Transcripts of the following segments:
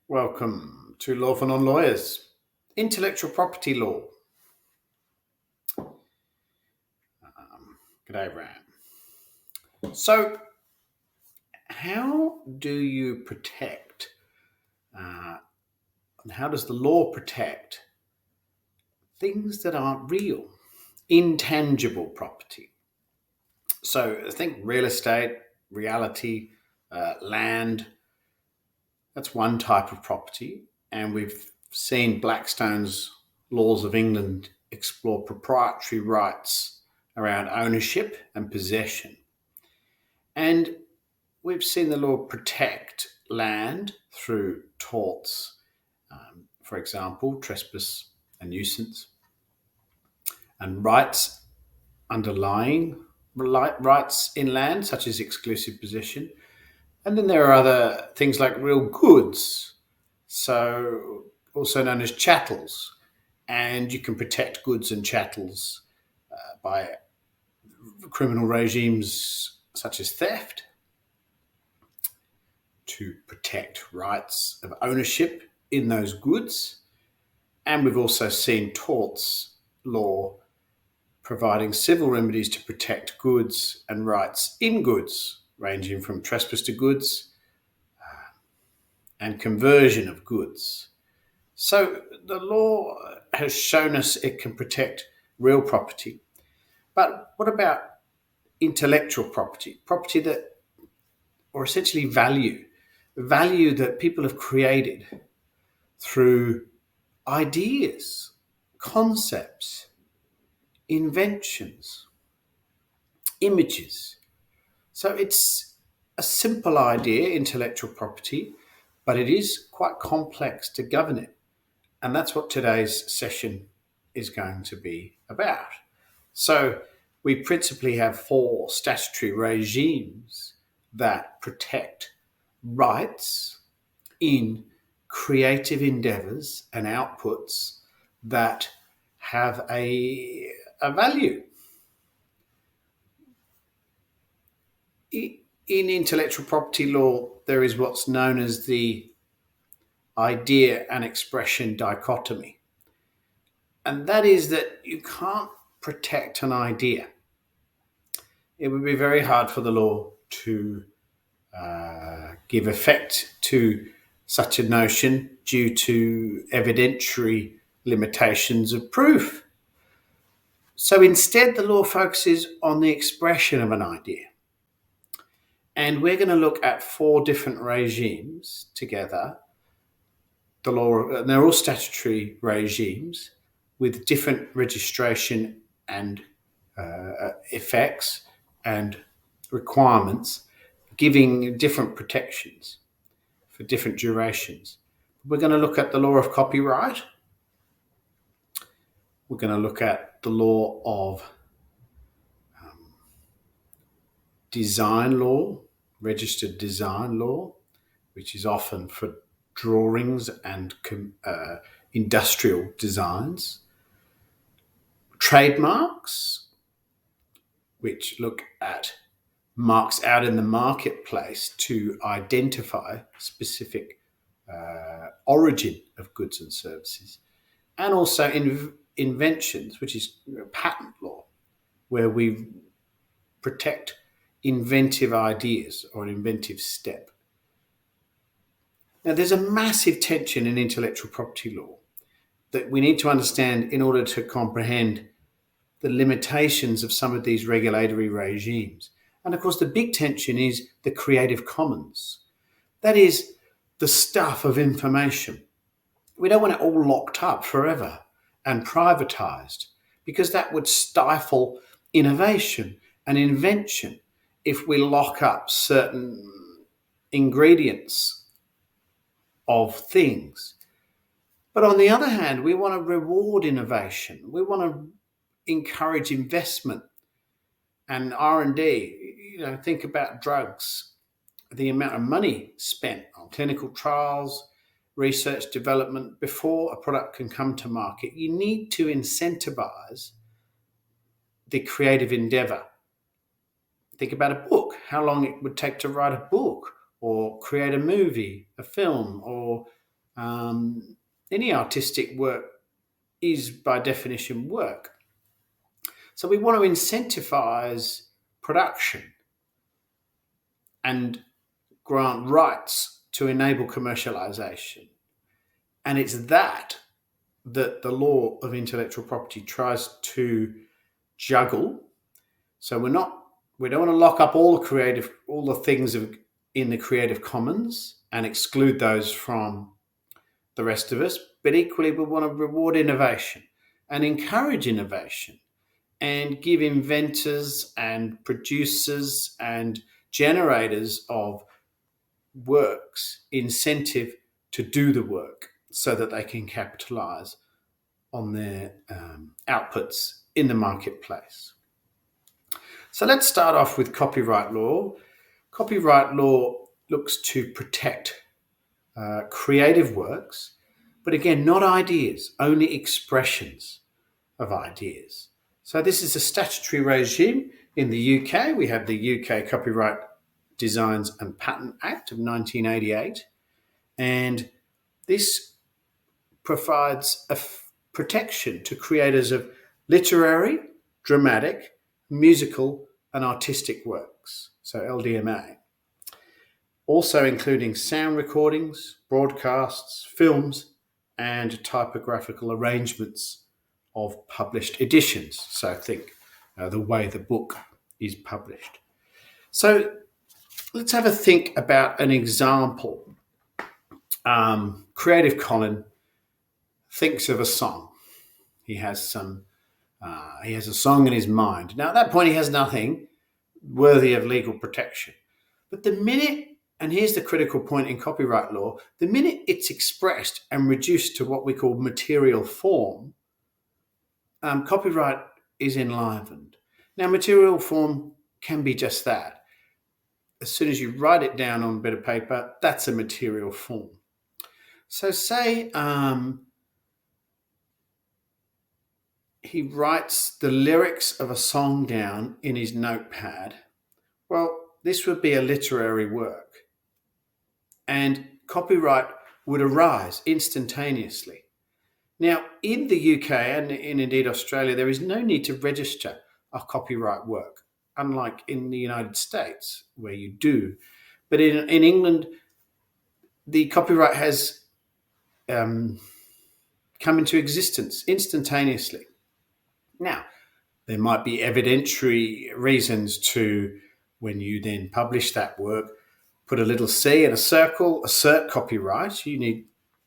Welcome to Law for Non-Lawyers. Intellectual property law. G'day, Ram. So, how do you protect, and how does the law protect things that aren't real, intangible property? So, I think real estate, reality, land, that's one type of property. And we've seen Blackstone's Laws of England explore proprietary rights around ownership and possession. And we've seen the law protect land through torts, for example, trespass and nuisance, and rights underlying rights in land, such as exclusive possession. And then there are other things like real goods, so also known as chattels. And you can protect goods and chattels by criminal regimes such as theft, to protect rights of ownership in those goods. And we've also seen torts law providing civil remedies to protect goods and rights in goods, ranging from trespass to goods and conversion of goods. So the law has shown us it can protect real property. But what about intellectual property? Property that, or essentially value that people have created through ideas, concepts, inventions, images. So it's a simple idea, intellectual property, but it is quite complex to govern it. And that's what today's session is going to be about. So we principally have four statutory regimes that protect rights in creative endeavours and outputs that have a value. In intellectual property law, there is what's known as the idea and expression dichotomy. And that is that you can't protect an idea. It would be very hard for the law to give effect to such a notion due to evidentiary limitations of proof. So instead, the law focuses on the expression of an idea. And we're going to look at four different regimes together. The law, and they're all statutory regimes with different registration and effects and requirements, giving different protections for different durations. We're going to look at the law of copyright. We're going to look at the law of design law, registered design law, which is often for drawings and industrial designs. Trademarks, which look at marks out in the marketplace to identify specific origin of goods and services. And also inventions, which is patent law, where we protect inventive ideas or an inventive step. Now, there's a massive tension in intellectual property law that we need to understand in order to comprehend the limitations of some of these regulatory regimes. And of course, the big tension is the Creative Commons. That is the stuff of information. We don't want it all locked up forever and privatized, because that would stifle innovation and invention if we lock up certain ingredients of things. But on the other hand, we want to reward innovation. We want to encourage investment and R&D. Think about drugs, the amount of money spent on clinical trials, research development before a product can come to market. You need to incentivize the creative endeavor. Think about a book, how long it would take to write a book or create a movie, a film, or Any artistic work is by definition work. So we want to incentivize production and grant rights to enable commercialization. And it's that the law of intellectual property tries to juggle. So we don't want to lock up all the things in the Creative Commons and exclude those from the rest of us, but equally we want to reward innovation and encourage innovation and give inventors and producers and generators of works incentive to do the work so that they can capitalize on their outputs in the marketplace. So let's start off with copyright law. Copyright law looks to protect creative works, but again, not ideas, only expressions of ideas. So this is a statutory regime in the UK. We have the UK Copyright Designs and Patent Act of 1988, and this provides a protection to creators of literary, dramatic, musical, and artistic works, so LDMA, also including sound recordings, broadcasts, films, and typographical arrangements of published editions. So think the way the book is published. So let's have a think about an example. Creative Colin thinks of a song. He has a song in his mind. Now, at that point, he has nothing worthy of legal protection. But the minute, and here's the critical point in copyright law, the minute it's expressed and reduced to what we call material form, copyright is enlivened. Now, material form can be just that. As soon as you write it down on a bit of paper, that's a material form. So say he writes the lyrics of a song down in his notepad. Well, this would be a literary work, and copyright would arise instantaneously. Now, in the UK and indeed Australia, there is no need to register a copyright work, unlike in the United States, where you do. But in England, the copyright has come into existence instantaneously. Now, there might be evidentiary reasons to, when you then publish that work, put a little C in a circle, assert copyright.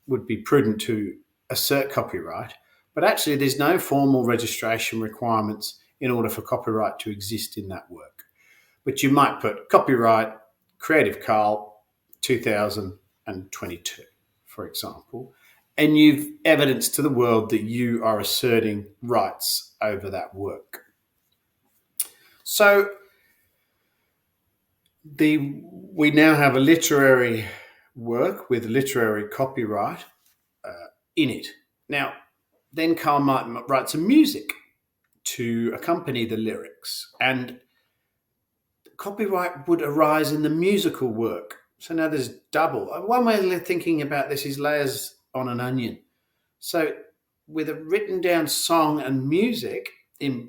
Would be prudent to assert copyright, but actually there's no formal registration requirements in order for copyright to exist in that work. But you might put copyright Creative Carl 2022, for example, and you've evidenced to the world that you are asserting rights over that work. So we now have a literary work with literary copyright in it. Now, then Carl might write some music to accompany the lyrics, and copyright would arise in the musical work. So now there's double. One way of thinking about this is layers on an onion. So with a written down song and music,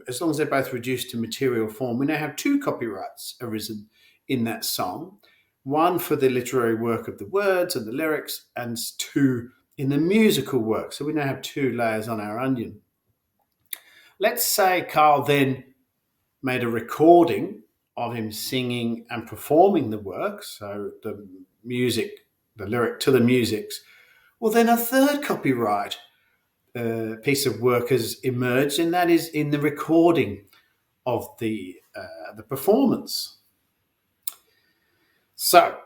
as long as they're both reduced to material form, we now have two copyrights arisen in that song. One for the literary work of the words and the lyrics, and two in the musical work. So we now have two layers on our onion. Let's say Carl then made a recording of him singing and performing the work, so the music, the lyric to the musics. Well, then a third copyright piece of work has emerged, and that is in the recording of the performance. So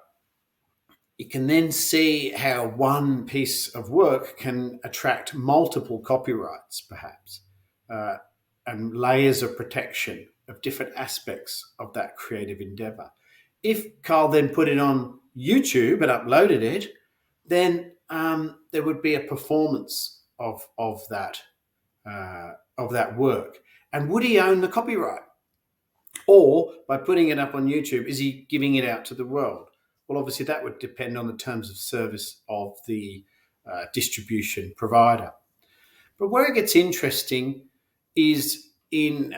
you can then see how one piece of work can attract multiple copyrights, perhaps, and layers of protection of different aspects of that creative endeavor. If Carl then put it on YouTube and uploaded it, then there would be a performance of that work. And would he own the copyright? Or by putting it up on YouTube, is he giving it out to the world? Well, obviously that would depend on the terms of service of the distribution provider. But where it gets interesting is in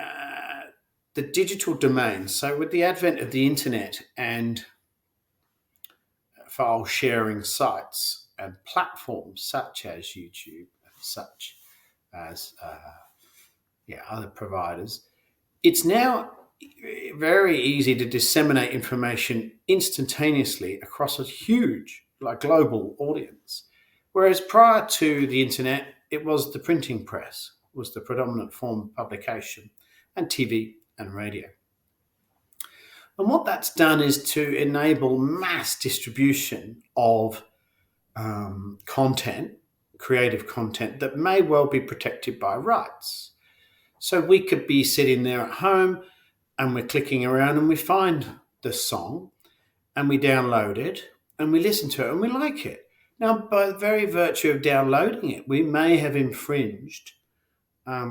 the digital domain. So with the advent of the internet and file sharing sites and platforms such as YouTube, such as other providers, it's now very easy to disseminate information instantaneously across a huge, like global audience. Whereas prior to the internet, it was the printing press was the predominant form of publication, and TV and radio. And what that's done is to enable mass distribution of content, creative content that may well be protected by rights. So we could be sitting there at home and we're clicking around and we find the song and we download it and we listen to it and we like it. Now, by very virtue of downloading it, we may have infringed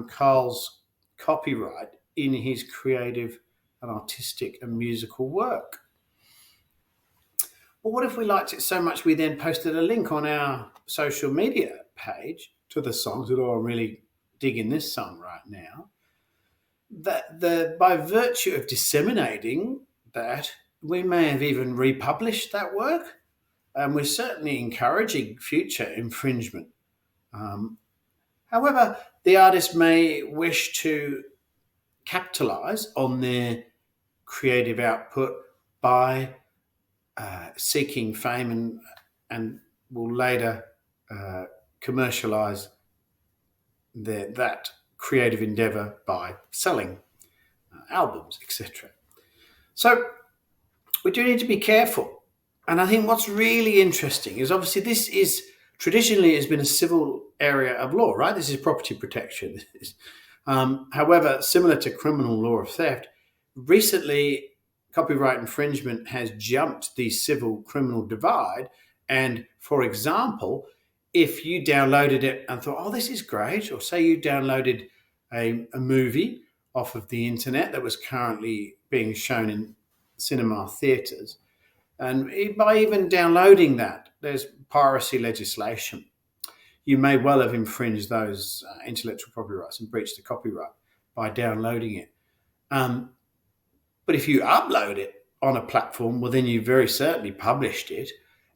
Carl's copyright in his creative and artistic and musical work. But what if we liked it so much we then posted a link on our social media page to the songs that are really digging this song right now? That by virtue of disseminating that, we may have even republished that work, and we're certainly encouraging future infringement. However, the artist may wish to capitalize on their creative output by seeking fame and will later commercialize that creative endeavor by selling albums, etc. So we do need to be careful. And I think what's really interesting is obviously this is traditionally has been a civil area of law, right? This is property protection. However, similar to criminal law of theft, recently copyright infringement has jumped the civil criminal divide. And for example, if you downloaded it and thought, oh, this is great, or say you downloaded a movie off of the internet that was currently being shown in cinema theatres, and by even downloading that, there's piracy legislation. You may well have infringed those intellectual property rights and breached the copyright by downloading it. But if you upload it on a platform, well, then you very certainly published it.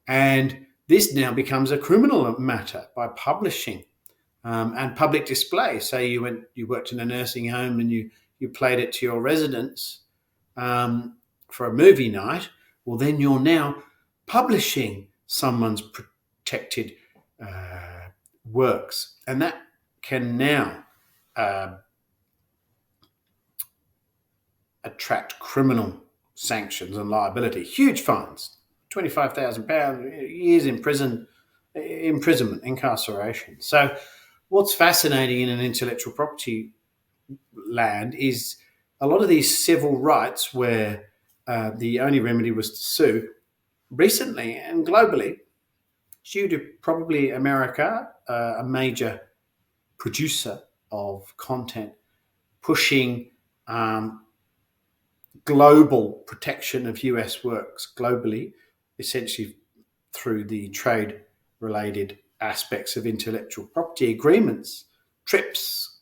And this now becomes a criminal matter by publishing and public display. Say you worked in a nursing home and you played it to your residents for a movie night. Well, then you're now publishing someone's protected works. And that can now attract criminal sanctions and liability. Huge fines, £25,000, years in prison, imprisonment, incarceration. So what's fascinating in an intellectual property land is a lot of these civil rights where the only remedy was to sue, recently and globally, due to probably America, a major producer of content, pushing global protection of US works globally, essentially through the trade-related aspects of intellectual property agreements, TRIPS,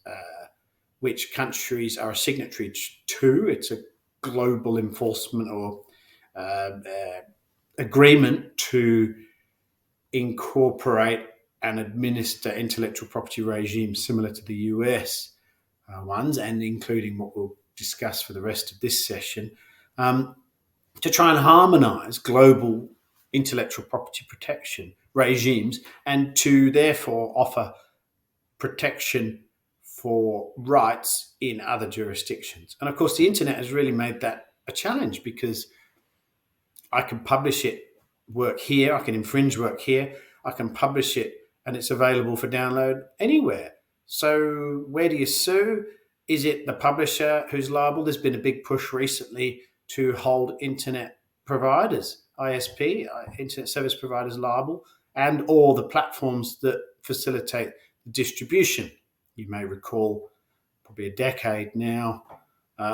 which countries are a signatory to. It's a global enforcement or agreement to incorporate and administer intellectual property regimes similar to the US ones, and including what we'll discuss for the rest of this session, to try and harmonise global intellectual property protection regimes and to therefore offer protection for rights in other jurisdictions. And of course, the internet has really made that a challenge, because I can publish work here, I can infringe work here, I can publish it and it's available for download anywhere. So where do you sue? Is it the publisher who's liable? There's been a big push recently to hold internet providers, ISP, internet service providers, liable, and or the platforms that facilitate the distribution. You may recall probably a decade now,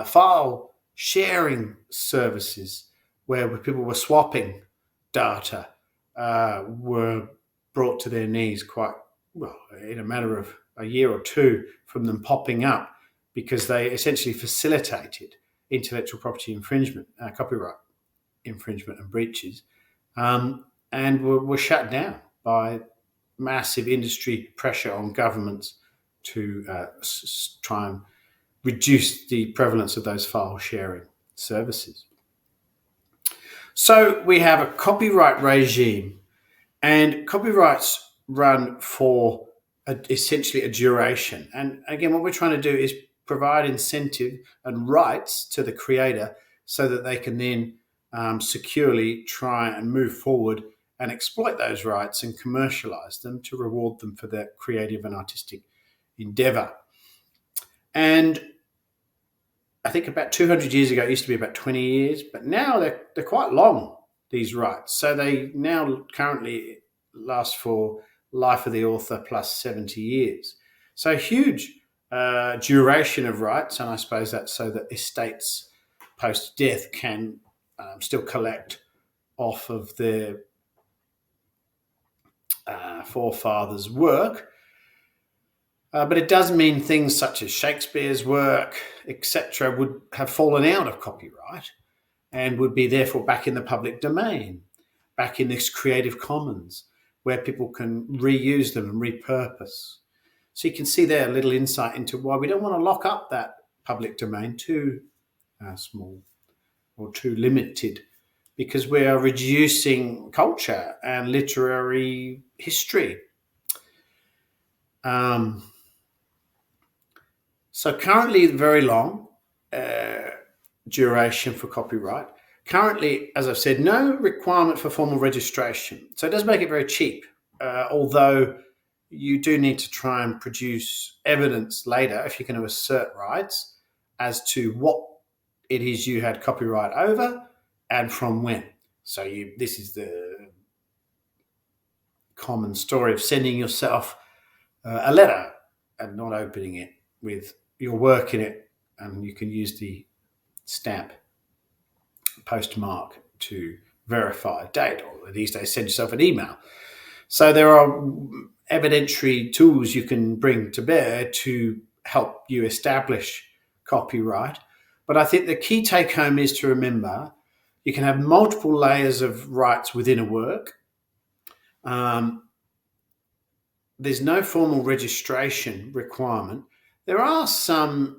file sharing services where people were swapping data, were brought to their knees quite well in a matter of a year or two from them popping up, because they essentially facilitated intellectual property infringement, copyright infringement and breaches, and were shut down by massive industry pressure on governments to try and reduce the prevalence of those file sharing services. So we have a copyright regime, and copyrights run for essentially a duration. And again, what we're trying to do is provide incentive and rights to the creator so that they can then securely try and move forward and exploit those rights and commercialize them to reward them for their creative and artistic endeavor. And I think about 200 years ago, it used to be about 20 years, but now they're quite long, these rights. So they now currently last for life of the author plus 70 years. So huge duration of rights, and I suppose that's so that estates post-death can still collect off of their forefathers' work. But it does mean things such as Shakespeare's work, etc., would have fallen out of copyright and would be therefore back in the public domain, back in this Creative Commons, where people can reuse them and repurpose. So you can see there a little insight into why we don't want to lock up that public domain too small or too limited, because we are reducing culture and literary history. So currently, very long duration for copyright. Currently, as I've said, no requirement for formal registration. So it does make it very cheap, although you do need to try and produce evidence later if you're going to assert rights as to what it is you had copyright over and from when. So this is the common story of sending yourself a letter and not opening it with your work in it, and you can use the stamp postmark to verify a date, or these days send yourself an email. So there are evidentiary tools you can bring to bear to help you establish copyright. But I think the key take home is to remember you can have multiple layers of rights within a work. There's no formal registration requirement. There are some,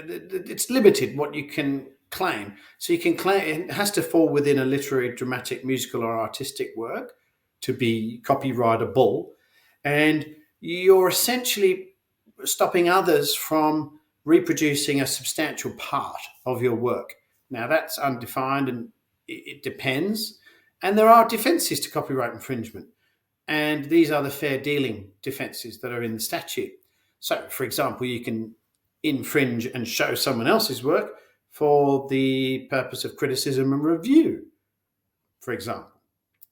it's limited what you can claim. So you can claim, it has to fall within a literary, dramatic, musical or artistic work to be copyrightable. And you're essentially stopping others from reproducing a substantial part of your work. Now that's undefined and it depends. And there are defences to copyright infringement. And these are the fair dealing defences that are in the statute. So, for example, you can infringe and show someone else's work for the purpose of criticism and review, for example,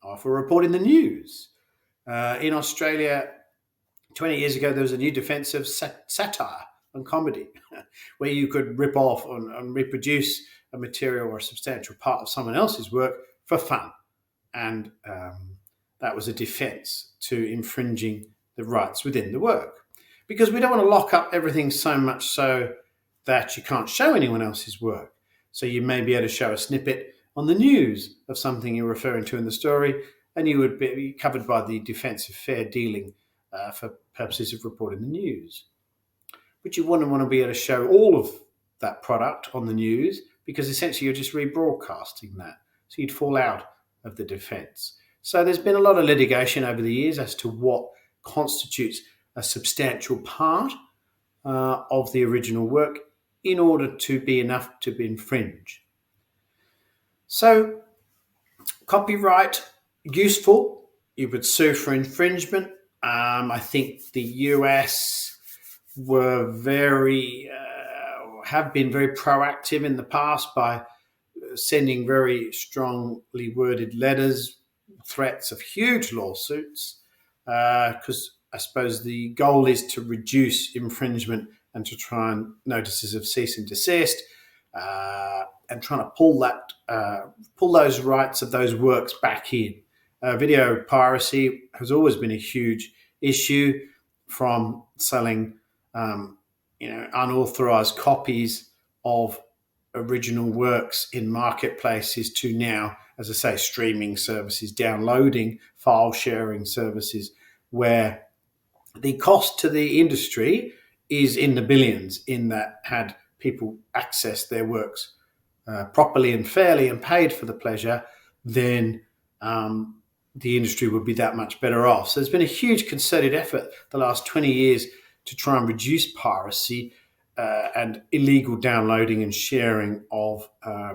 or for reporting the news. In Australia, 20 years ago, there was a new defence of satire and comedy, where you could rip off and reproduce a material or a substantial part of someone else's work for fun. And that was a defence to infringing the rights within the work. Because we don't want to lock up everything so much so that you can't show anyone else's work. So you may be able to show a snippet on the news of something you're referring to in the story, and you would be covered by the defence of fair dealing for purposes of reporting the news. But you wouldn't want to be able to show all of that product on the news, because essentially you're just rebroadcasting that. So you'd fall out of the defence. So there's been a lot of litigation over the years as to what constitutes a substantial part of the original work in order to be enough to be infringed. So copyright, useful. You would sue for infringement. I think the US were have been very proactive in the past by sending very strongly worded letters, threats of huge lawsuits, because I suppose the goal is to reduce infringement and to try and notices of cease and desist, and trying to pull those rights of those works back in Video piracy has always been a huge issue, from selling, unauthorized copies of original works in marketplaces to now, as I say, streaming services, downloading, file sharing services, where the cost to the industry is in the billions, in that had people access their works properly and fairly and paid for the pleasure, then the industry would be that much better off. So there's been a huge concerted effort the last 20 years to try and reduce piracy and illegal downloading and sharing of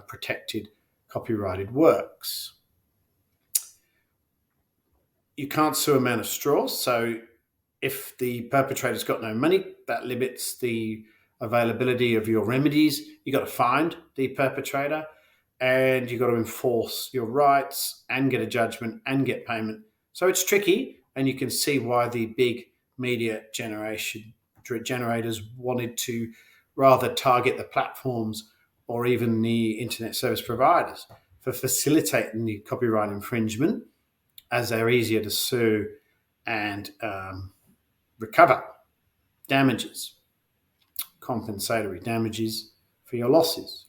protected copyrighted works. You can't sue a man of straw, so if the perpetrator's got no money, that limits the availability of your remedies. You've got to find the perpetrator, and you've got to enforce your rights and get a judgment and get payment. So it's tricky, and you can see why the big media generators wanted to rather target the platforms or even the internet service providers for facilitating the copyright infringement, as they're easier to sue and recover damages, compensatory damages for your losses.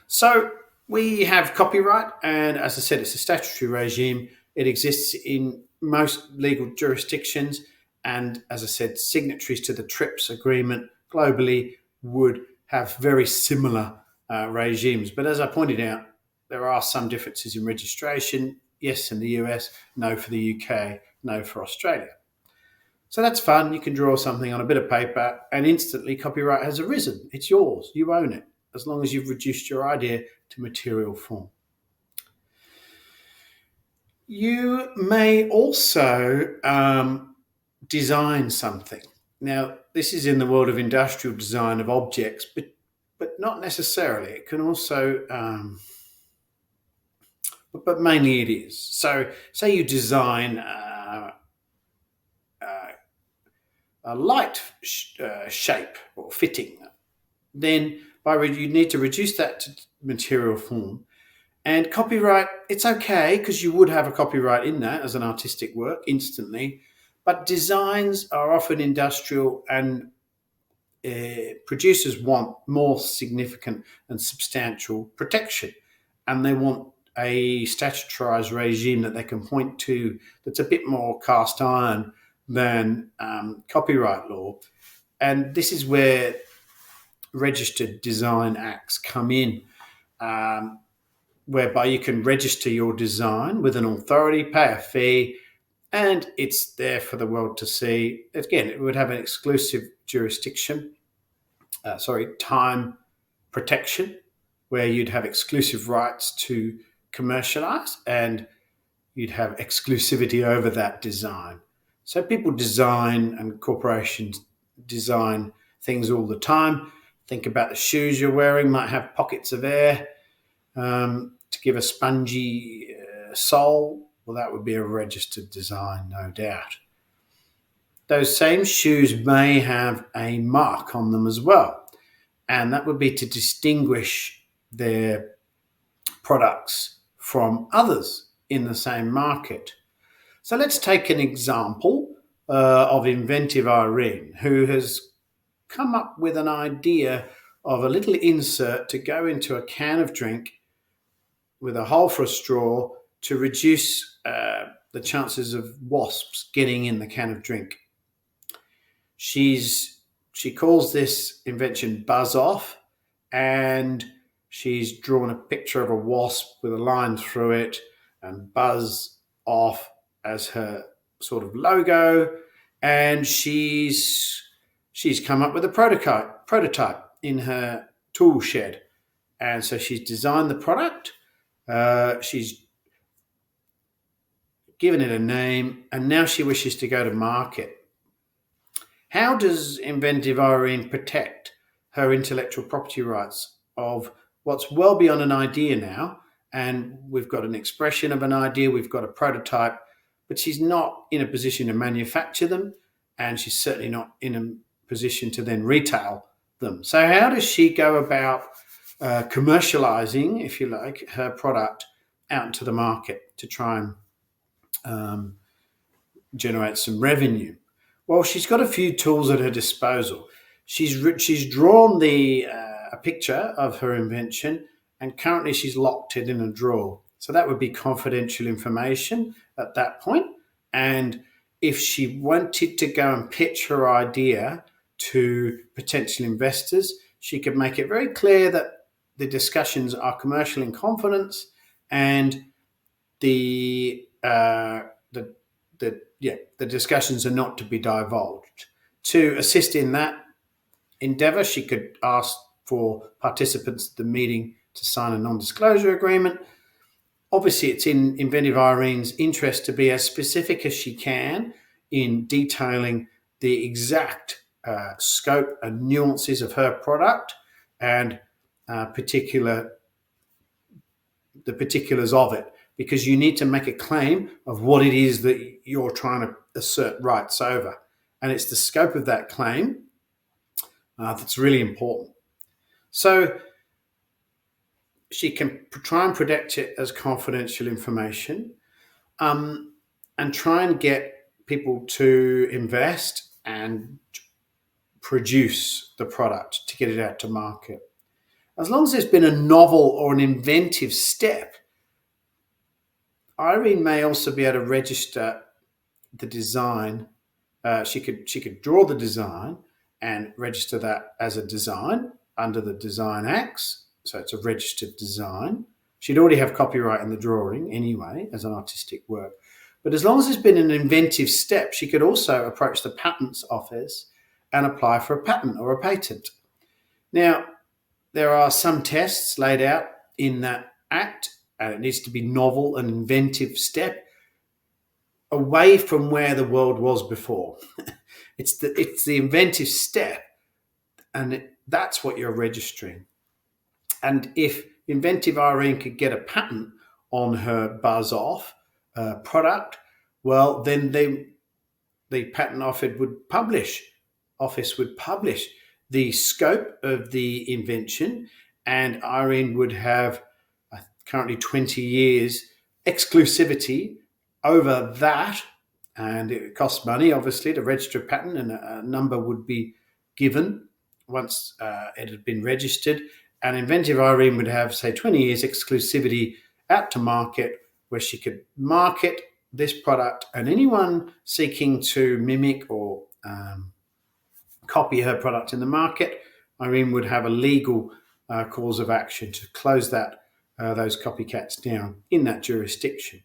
So we have copyright, and as I said, it's a statutory regime. It exists in most legal jurisdictions, and as I said, signatories to the TRIPS agreement globally would have very similar regimes. But as I pointed out, there are some differences in registration. Yes, in the US, no for the UK, no for Australia. So that's fun. You can draw something on a bit of paper and instantly copyright has arisen. It's yours. You own it, as long as you've reduced your idea to material form. You may also design something. Now, this is in the world of industrial design of objects, but not necessarily. It can also, but mainly it is. So say you design a light shape or fitting, then you need to reduce that to material form. And copyright, it's okay, because you would have a copyright in that as an artistic work instantly, but designs are often industrial, and producers want more significant and substantial protection, and they want a statutorized regime that they can point to that's a bit more cast iron than copyright law. And this is where registered design acts come in, whereby you can register your design with an authority, pay a fee, and it's there for the world to see. Again, it would have an exclusive time protection, where you'd have exclusive rights to commercialize, and you'd have exclusivity over that design. So people design, and corporations design things all the time. Think about the shoes you're wearing, might have pockets of air to give a spongy sole. Well, that would be a registered design, no doubt. Those same shoes may have a mark on them as well, and that would be to distinguish their products from others in the same market. So let's take an example of inventive Irene, who has come up with an idea of a little insert to go into a can of drink with a hole for a straw to reduce the chances of wasps getting in the can of drink. She calls this invention Buzz Off, and she's drawn a picture of a wasp with a line through it and Buzz Off as her sort of logo, and she's come up with a prototype in her tool shed. And so she's designed the product, she's given it a name, and now she wishes to go to market. How does inventive Irene protect her intellectual property rights of what's well beyond an idea now? And we've got an expression of an idea, we've got a prototype, but she's not in a position to manufacture them, and she's certainly not in a position to then retail them. So how does she go about commercializing, if you like, her product out into the market to try and generate some revenue. Well, she's got a few tools at her disposal. She's drawn a picture of her invention, and currently she's locked it in a drawer. So that would be confidential information at that point. And if she wanted to go and pitch her idea to potential investors, she could make it very clear that the discussions are commercial in confidence, and the discussions are not to be divulged. To assist in that endeavour, she could ask for participants at the meeting to sign a non-disclosure agreement. Obviously, it's in Inventive Irene's interest to be as specific as she can in detailing the exact scope and nuances of her product and the particulars of it, because you need to make a claim of what it is that you're trying to assert rights over. And it's the scope of that claim that's really important. So she can try and protect it as confidential information, and try and get people to invest and produce the product to get it out to market. As long as there's been a novel or an inventive step, Irene may also be able to register the design. She could draw the design and register that as a design under the Design Acts. So it's a registered design. She'd already have copyright in the drawing anyway as an artistic work. But as long as there's been an inventive step, she could also approach the Patents Office and apply for a patent or a patent. Now, there are some tests laid out in that Act, and it needs to be novel and inventive step away from where the world was before. It's the inventive step, and that's what you're registering. And if Inventive Irene could get a patent on her Buzz Off product, well, then the Patent Office would publish the scope of the invention, and Irene would have currently 20 years exclusivity over that. And it costs money, obviously, to register a patent, and a number would be given once it had been registered. And Inventive Irene would have, say, 20 years exclusivity out to market, where she could market this product, and anyone seeking to mimic or copy her product in the market, Irene would have a legal cause of action to close those copycats down in that jurisdiction.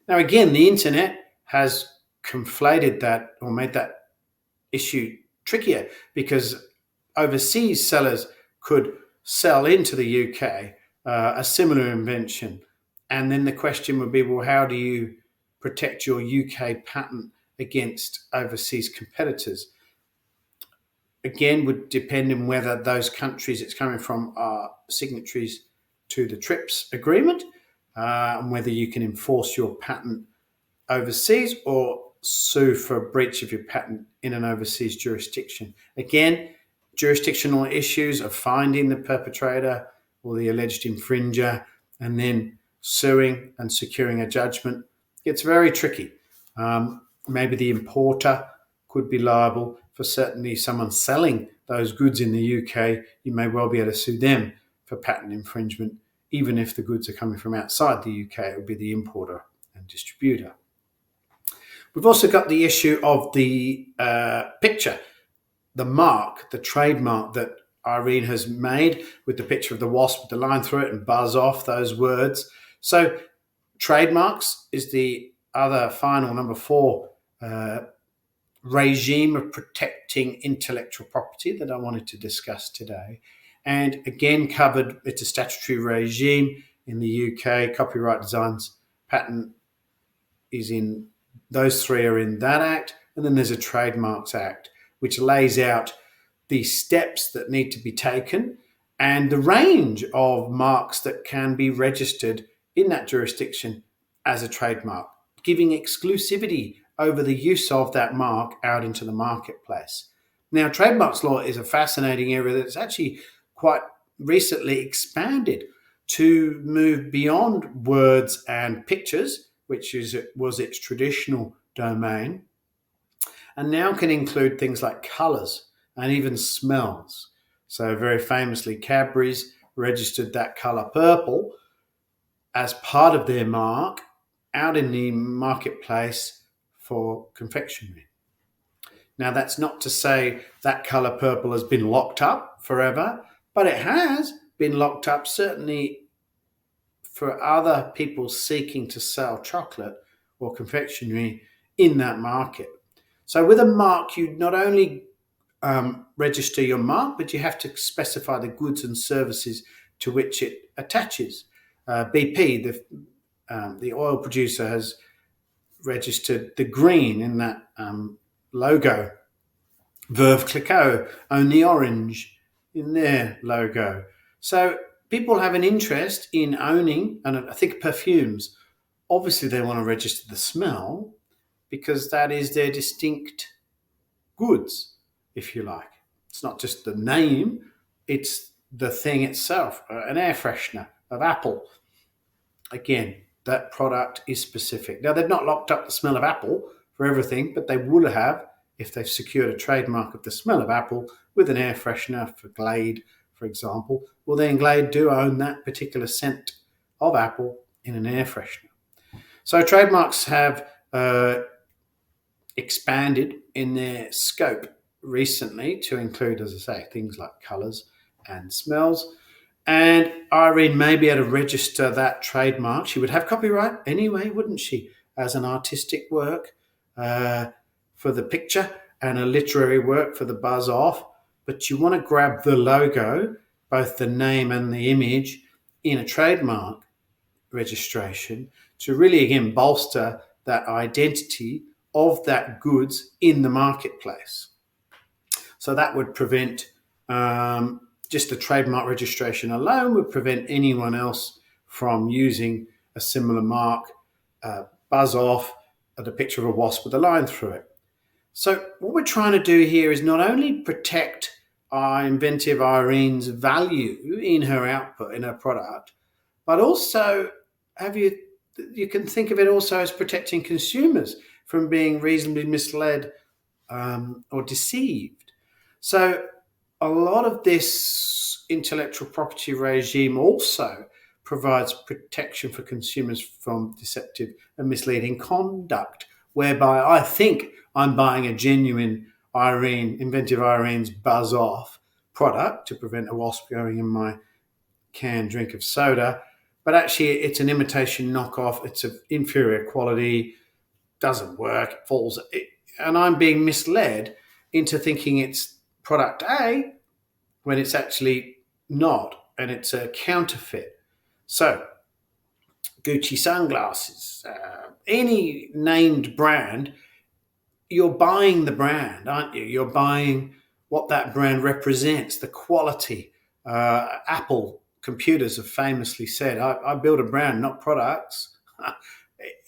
Now, again, the internet has conflated that or made that issue trickier, because overseas sellers could sell into the UK a similar invention. And then the question would be, well, how do you protect your UK patent against overseas competitors? Again, would depend on whether those countries it's coming from are signatories to the TRIPS agreement, and whether you can enforce your patent overseas or sue for a breach of your patent in an overseas jurisdiction. Again, jurisdictional issues of finding the perpetrator or the alleged infringer and then suing and securing a judgment. It's very tricky. Maybe the importer could be liable for certainly someone selling those goods in the UK. You may well be able to sue them for patent infringement. Even if the goods are coming from outside the UK, it would be the importer and distributor. We've also got the issue of the picture, the mark, the trademark that Irene has made with the picture of the wasp with the line through it and Buzz Off, those words. So trademarks is the other final number 4 regime of protecting intellectual property that I wanted to discuss today. And again, covered, it's a statutory regime in the UK. Copyright, designs, patent is in, those 3 are in that Act. And then there's a Trademarks Act, which lays out the steps that need to be taken and the range of marks that can be registered in that jurisdiction as a trademark, giving exclusivity over the use of that mark out into the marketplace. Now, trademarks law is a fascinating area that's actually quite recently expanded to move beyond words and pictures, which was its traditional domain, and now can include things like colours and even smells. So, very famously, Cadbury's registered that colour purple as part of their mark out in the marketplace for confectionery. Now, that's not to say that colour purple has been locked up forever, but it has been locked up certainly for other people seeking to sell chocolate or confectionery in that market. So, with a mark, you not only register your mark, but you have to specify the goods and services to which it attaches. BP, the oil producer, has registered the green in that logo. Veuve Clicquot own the orange in their logo. So people have an interest in owning, and I think perfumes, obviously they want to register the smell because that is their distinct goods, if you like. It's not just the name, it's the thing itself. An air freshener of Apple. Again, that product is specific. Now, they've not locked up the smell of apple for everything, but they would have if they've secured a trademark of the smell of apple with an air freshener for Glade, for example. Well, then Glade do own that particular scent of apple in an air freshener. So trademarks have expanded in their scope recently to include, as I say, things like colours and smells. And Irene may be able to register that trademark. She would have copyright anyway, wouldn't she, as an artistic work for the picture and a literary work for the buzz off. But you want to grab the logo, both the name and the image, in a trademark registration to really, again, bolster that identity of that goods in the marketplace. So that would prevent just the trademark registration alone would prevent anyone else from using a similar mark, buzz off, the picture of a wasp with a line through it. So what we're trying to do here is not only protect our inventive Irene's value in her output, in her product, but also you can think of it also as protecting consumers from being reasonably misled or deceived. So a lot of this intellectual property regime also provides protection for consumers from deceptive and misleading conduct, whereby I think I'm buying a genuine inventive Irene's buzz off product to prevent a wasp going in my canned drink of soda, but actually it's an imitation knockoff. It's of inferior quality, doesn't work, it falls, and I'm being misled into thinking it's product A when it's actually not, and it's a counterfeit. So, Gucci sunglasses, any named brand, you're buying the brand, aren't you? You're buying what that brand represents, the quality. Apple computers have famously said, I build a brand, not products.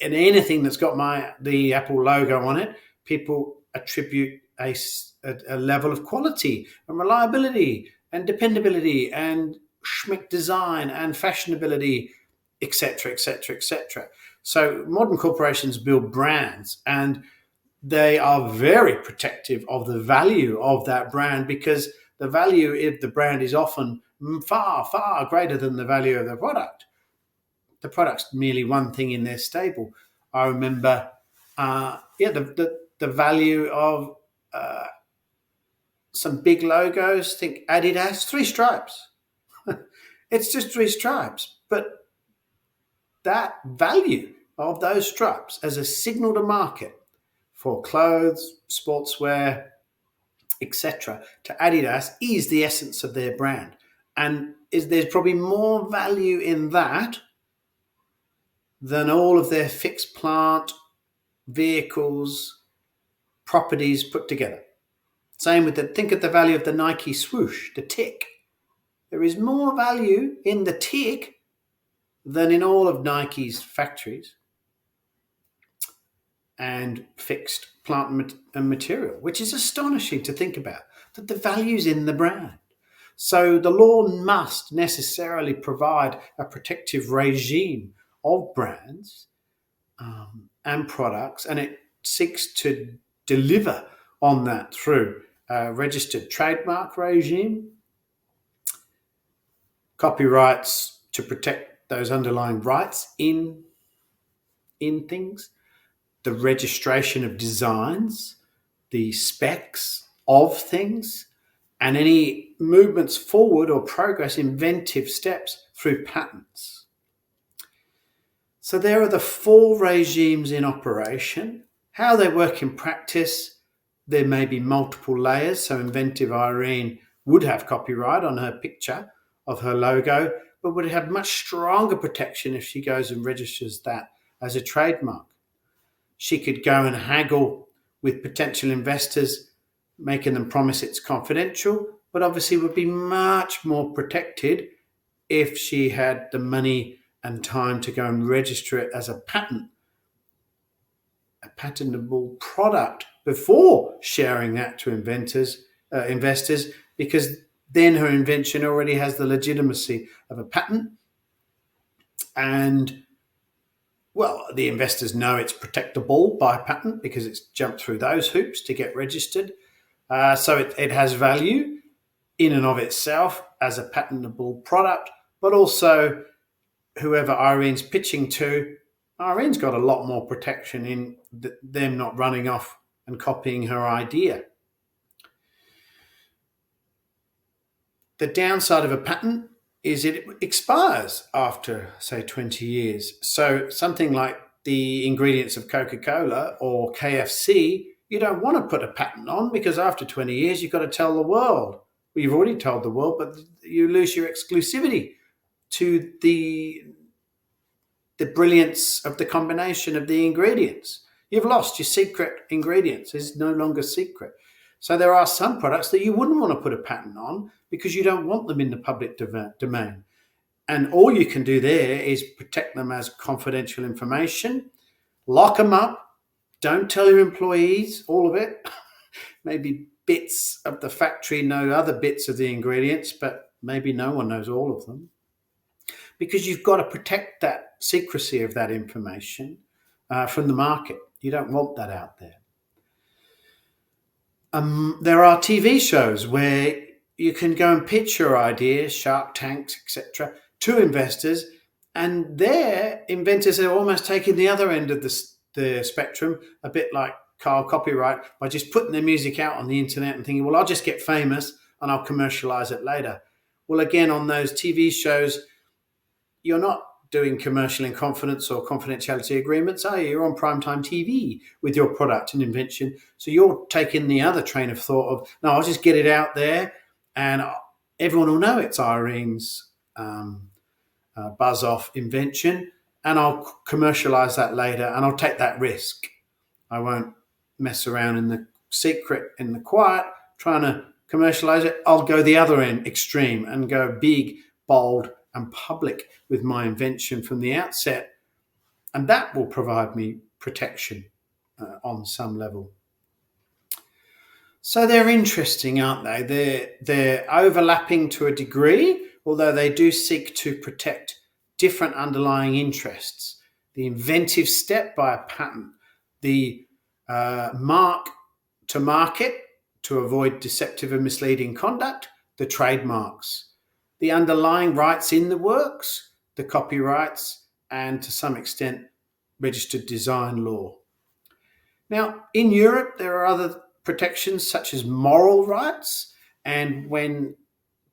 And anything that's got the Apple logo on it, people attribute a level of quality and reliability and dependability and schmick design and fashionability, etc., etc., etc. So modern corporations build brands, and they are very protective of the value of that brand, because the value of the brand is often far, far greater than the value of the product. The product's merely one thing in their stable. I remember, the value of some big logos. Think Adidas, 3 stripes. It's just 3 stripes, but that value of those stripes as a signal to market for clothes, sportswear, etc., to Adidas is the essence of their brand, and there's probably more value in that than all of their fixed plant, vehicles, properties put together. Same with think of the value of the Nike swoosh, the tick. There is more value in the tick than in all of Nike's factories and fixed plant and material, which is astonishing to think about, that the value's in the brand. So the law must necessarily provide a protective regime of brands and products, and it seeks to deliver on that through a registered trademark regime, copyrights to protect those underlying rights in things, the registration of designs, the specs of things, and any movements forward or progress, inventive steps through patents. So there are the 4 regimes in operation. How they work in practice, there may be multiple layers. So inventive Irene would have copyright on her picture of her logo, but would have much stronger protection if she goes and registers that as a trademark. She could go and haggle with potential investors, making them promise it's confidential, but obviously would be much more protected if she had the money and time to go and register it as a patent, a patentable product, before sharing that to investors, because then her invention already has the legitimacy of a patent, and well, the investors know it's protectable by patent because it's jumped through those hoops to get registered. So it has value in and of itself as a patentable product, but also whoever Irene's pitching to, Irene's got a lot more protection in them not running off and copying her idea. The downside of a patent is it expires after, say, 20 years. So something like the ingredients of Coca-Cola or KFC, you don't want to put a patent on, because after 20 years, you've got to tell the world. Well, you've already told the world, but you lose your exclusivity to the brilliance of the combination of the ingredients. You've lost your secret ingredients. It's no longer secret. So there are some products that you wouldn't want to put a patent on because you don't want them in the public domain. And all you can do there is protect them as confidential information, lock them up, don't tell your employees all of it. Maybe bits of the factory know other bits of the ingredients, but maybe no one knows all of them. Because you've got to protect that secrecy of that information from the market. You don't want that out there. There are TV shows where you can go and pitch your ideas, Shark Tanks, etc., to investors, and their inventors are almost taking the other end of the spectrum, a bit like Carl Copyright, by just putting their music out on the internet and thinking, well, I'll just get famous and I'll commercialize it later. Well, again, on those TV shows, you're not doing commercial in confidence or confidentiality agreements, are you? You're on primetime TV with your product and invention. So you're taking the other train of thought of, no, I'll just get it out there and everyone will know it's Irene's buzz-off invention, and I'll commercialize that later and I'll take that risk. I won't mess around in the secret, in the quiet, trying to commercialize it. I'll go the other end, extreme, and go big, bold, and public with my invention from the outset, and that will provide me protection on some level. So they're interesting, aren't they? They're overlapping to a degree, although they do seek to protect different underlying interests. The inventive step by a patent, the mark to market to avoid deceptive and misleading conduct, the trademarks, the underlying rights in the works, the copyrights, and to some extent, registered design law. Now, in Europe, there are other protections such as moral rights. And when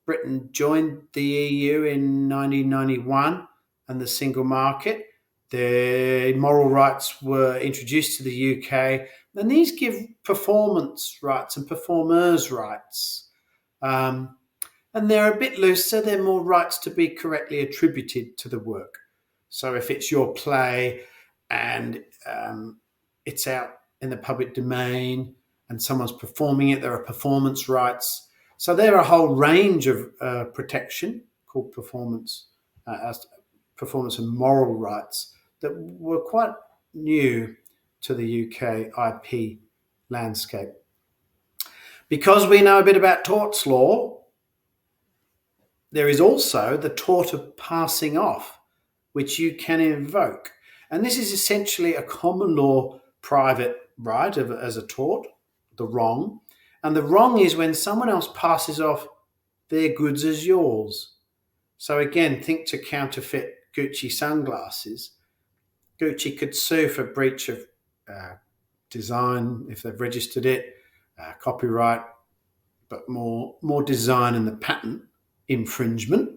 Britain joined the EU in 1991 and the single market, the moral rights were introduced to the UK. And these give performance rights and performers' rights. And they're a bit looser. They're more rights to be correctly attributed to the work. So if it's your play and it's out in the public domain and someone's performing it, there are performance rights. So there are a whole range of protection called performance and moral rights that were quite new to the UK IP landscape. Because we know a bit about torts law, There is also the tort of passing off, which you can invoke. And this is essentially a common law private right as a tort, the wrong. And the wrong is when someone else passes off their goods as yours. So again, think to counterfeit Gucci sunglasses. Gucci could sue for breach of design if they've registered it, copyright, but more design and the patent infringement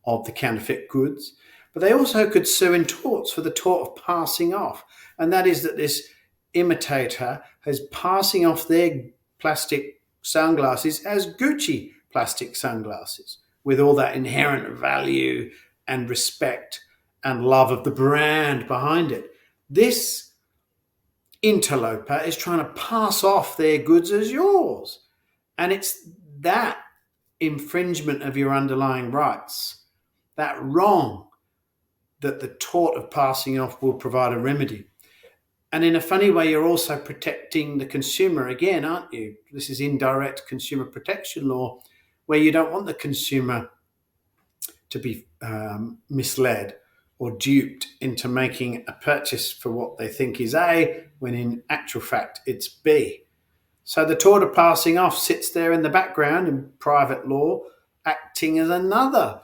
of the counterfeit goods. But they also could sue in torts for the tort of passing off, and that is that this imitator is passing off their plastic sunglasses as Gucci plastic sunglasses, with all that inherent value and respect and love of the brand behind it. This interloper is trying to pass off their goods as yours. And it's that infringement of your underlying rights, that wrong, that the tort of passing off will provide a remedy. And in a funny way, you're also protecting the consumer again, aren't you? This is indirect consumer protection law, where you don't want the consumer to be misled or duped into making a purchase for what they think is A, when in actual fact it's B. So the tort of passing off sits there in the background in private law, acting as another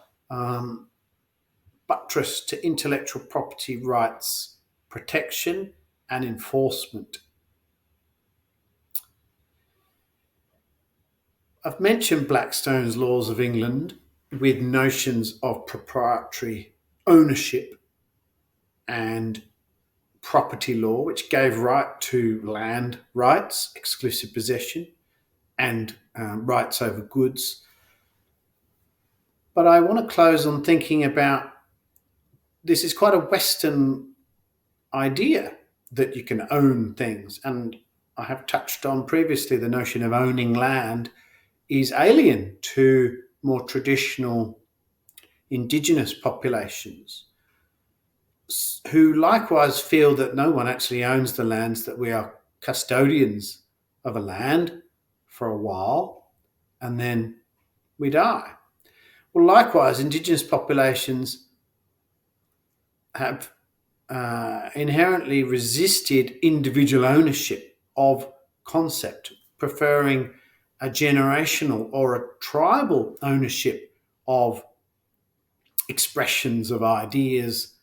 buttress to intellectual property rights protection and enforcement. I've mentioned Blackstone's Laws of England with notions of proprietary ownership and property law, which gave right to land rights, exclusive possession, and rights over goods. But I want to close on thinking about this is quite a Western idea that you can own things. And I have touched on previously the notion of owning land is alien to more traditional indigenous populations, who likewise feel that no one actually owns the lands, that we are custodians of a land for a while and then we die. Well, likewise, indigenous populations have inherently resisted individual ownership of concept, preferring a generational or a tribal ownership of expressions of ideas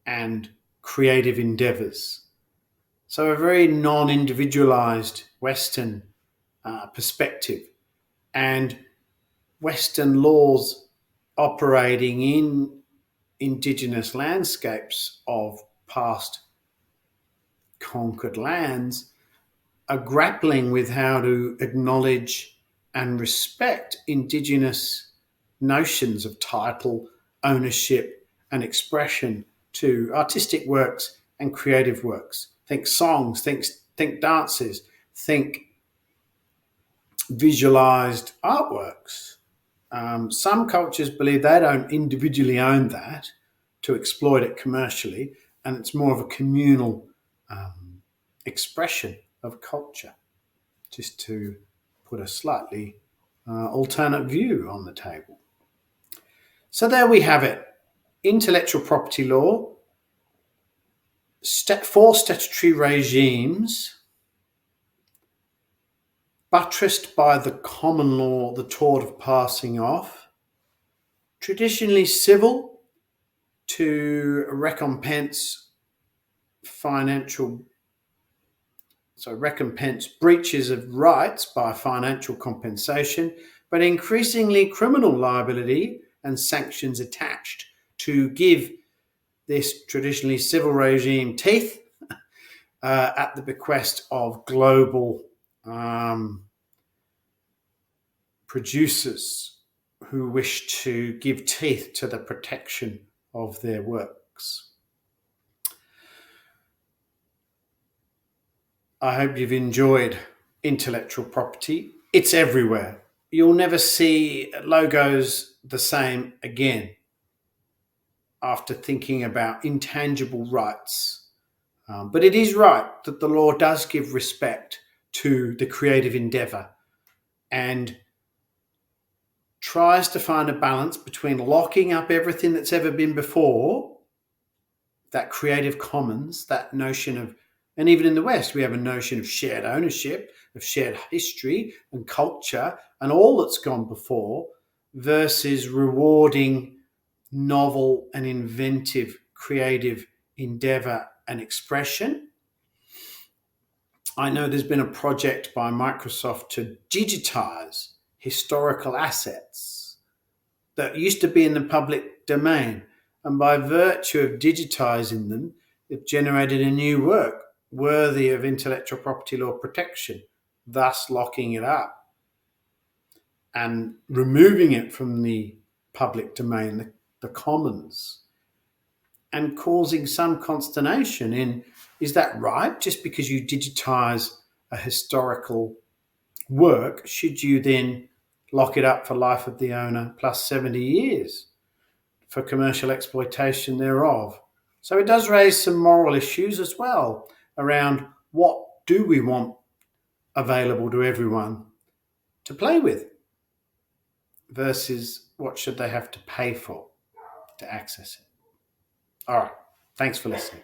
and creative endeavors. So a very non-individualized Western perspective, and Western laws operating in indigenous landscapes of past conquered lands are grappling with how to acknowledge and respect indigenous notions of title, ownership, and expression to artistic works and creative works. Think songs, think dances, think visualized artworks. Some cultures believe they don't individually own that to exploit it commercially, and it's more of a communal expression of culture, just to put a slightly alternate view on the table. So there we have it. Intellectual property law, four statutory regimes buttressed by the common law, the tort of passing off, traditionally civil to recompense breaches of rights by financial compensation, but increasingly criminal liability and sanctions attached to give this traditionally civil regime teeth at the bequest of global producers who wish to give teeth to the protection of their works. I hope you've enjoyed intellectual property. It's everywhere. You'll never see logos the same again after thinking about intangible rights. But it is right that the law does give respect to the creative endeavour and tries to find a balance between locking up everything that's ever been before, that creative commons, that notion of, and even in the West, we have a notion of shared ownership, of shared history and culture and all that's gone before, versus rewarding novel and inventive creative endeavor and expression. I know there's been a project by Microsoft to digitize historical assets that used to be in the public domain. And by virtue of digitizing them, they've generated a new work worthy of intellectual property law protection, thus locking it up and removing it from the public domain, the commons, and causing some consternation in, is that right? Just because you digitize a historical work, should you then lock it up for life of the owner plus 70 years for commercial exploitation thereof? So it does raise some moral issues as well around what do we want available to everyone to play with versus what should they have to pay for to access it. All right. Thanks for listening.